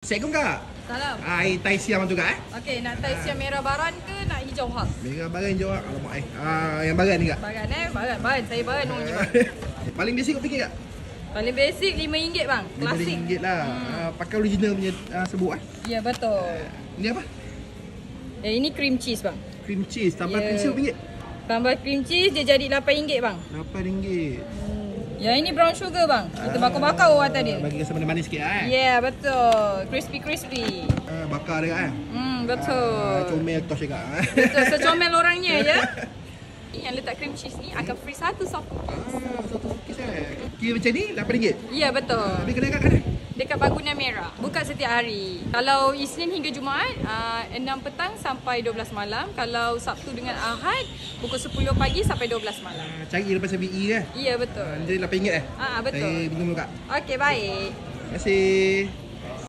Assalamualaikum kak. Salam. Tai siam tu kak Okey, nak tai siam merah baran ke nak hijau khas? Merah baran jawab. Alamak yang baran ni kak. Baran. Saya baran orang je bang. Paling basic kau fikir kak? Paling basic RM5 bang. Klasik. RM5 lah. Pakai original punya sebut Ya betul. Ini apa? Ini cream cheese bang. Cream cheese tambah cream cheese RM5. Tambah cream cheese dia jadi RM8 bang. RM8. Yang ini brown sugar bang. Kita bakar-bakar atas dia. Bagi rasa manis sikit Ya betul. Crispy. Bakar dia Betul. Comel tos kak. Betul, secomel orangnya je. Yang letak cream cheese ni akan free satu sop. Satu cookies kira macam ni RM8. Ya betul. Habis kedai kat mana? Dekat Bangunan Merah. Buka setiap hari. Kalau Isnin hingga Jumaat 6 petang sampai 12 malam. Kalau Sabtu dengan Ahad pukul 10 pagi sampai 12 malam. Cari lepas BE Ya betul. Jadi RM8 Betul. Saya minum dulu kak. Okey baik. Terima kasih.